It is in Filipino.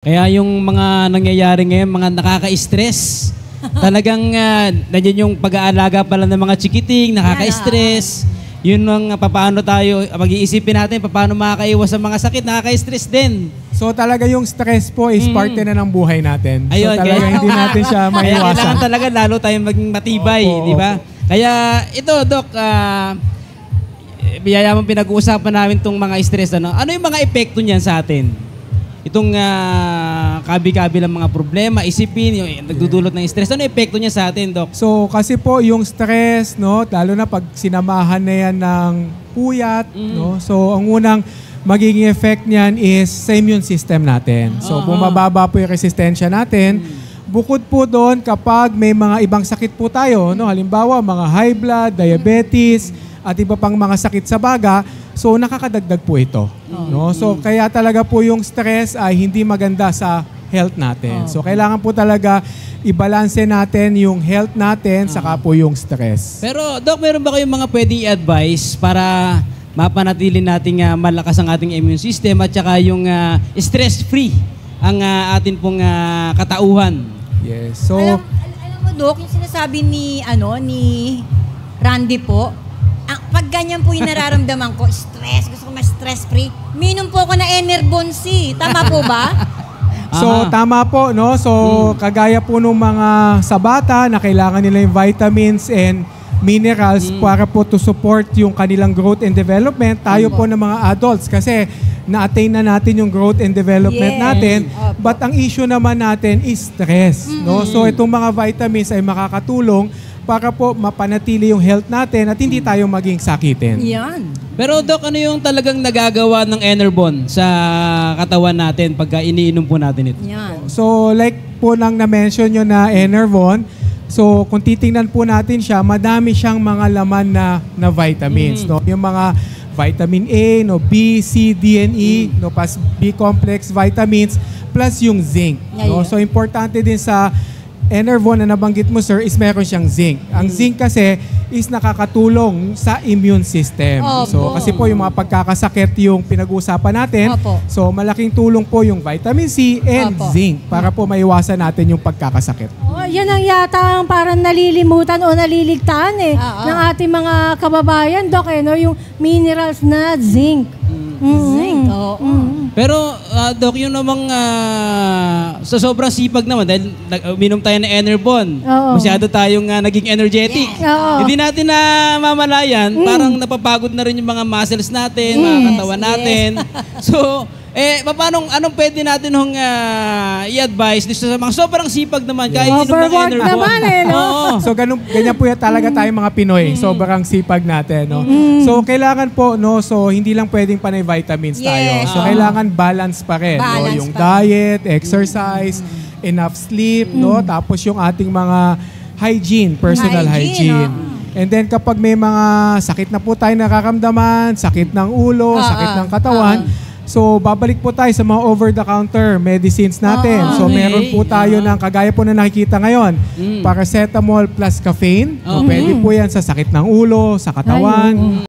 Kaya yung mga nangyayari ngayon, mga nakaka-stress. Talagang nandiyan yung pag-aalaga pala ng mga chikiting, nakaka-stress. Yun ang paano tayo, mag-iisipin natin paano makakaiwas sa mga sakit, nakaka-stress din. So talaga yung stress po is parte na ng buhay natin. Ayun, so talaga hindi natin siya Kaya maiwasan. kailangan talaga lalo tayong maging matibay, di ba? Kaya ito, Doc, biyayamang pinag-uusapan namin itong mga stress. Ano yung mga epekto niyan sa atin? Itong kabi-kabi ng mga problema, isipin, yung nagdudulot ng stress. Ano epekto niya sa atin, Doc? So kasi po yung stress, no, lalo na pag sinamahan na yan ng puyat, no. So ang unang magiging effect niyan is sa immune system natin. So bumababa po yung resistensya natin. Bukod po doon kapag may mga ibang sakit po tayo, no, halimbawa mga high blood, diabetes, at iba pang mga sakit sa baga, so nakakadagdag po ito. No? So kaya talaga po yung stress ay hindi maganda sa health natin. So kailangan po talaga i-balance natin yung health natin saka po yung stress. Pero Doc, meron ba kayong mga pwedeng i-advise para mapanatili nating malakas ang ating immune system at saka yung stress-free ang atin pong katauhan? Yes. So alam mo, Doc, yung sinasabi ni Randy po, pag ganyan po yung nararamdaman ko, stress, gusto ko ma-stress-free, minom po ako na Enervon C. Tama po ba? So tama po, no? So kagaya po nung mga sa bata na kailangan nila yung vitamins and minerals para po to support yung kanilang growth and development, tayo po ng mga adults kasi na-attain na natin yung growth and development natin, but ang issue naman natin is stress, no? So itong mga vitamins ay makakatulong para po mapanatili yung health natin at hindi tayo maging sakitin. Yan. Pero Doc, ano yung talagang nagagawa ng Enervon sa katawan natin pagka iniinom po natin ito? Yan. So like po nang na-mention nyo na Enervon, so kung titingnan po natin siya, madami siyang mga laman na vitamins. No? Yung mga vitamin A, no, B, C, D, and E, no, plus B-complex vitamins, plus yung zinc. No? So importante din sa Enervon na nabanggit mo, sir, is meron siyang zinc. Ang zinc kasi is nakakatulong sa immune system. So kasi po yung mga pagkakasakit yung pinag-uusapan natin. So malaking tulong po yung vitamin C and zinc para po maiwasan natin yung pagkakasakit. Yan ang yata ang parang nalilimutan o naliligtaan ng ating mga kababayan, Doc, no? Yung minerals na zinc. Zinc, Pero Doc, yun namang sa sobrang sipag naman dahil minom tayo ng Enervon, masyado tayong naging energetic. Hindi natin na mamalayan, parang napapagod na rin yung mga muscles natin, mga katawan natin. So, anong pwede natin i-advise sa mga sobrang sipag naman kahit inom ng Enervon? Naman, no? So ganyan po yan talaga tayong mga Pinoy. Sobrang sipag natin, no? So kailangan po, no, so hindi lang pwedeng panay vitamins tayo. So kailangan balance pa rin, no? Yung diet, exercise, enough sleep, no? Tapos yung ating mga hygiene, personal hygiene. And then kapag may mga sakit na po tayo nakakamdaman, sakit ng ulo, sakit ng katawan, so, babalik po tayo sa mga over-the-counter medicines natin. So, meron po tayo ng kagaya po na nakikita ngayon, paracetamol plus caffeine. So, pwede po yan sa sakit ng ulo, sa katawan.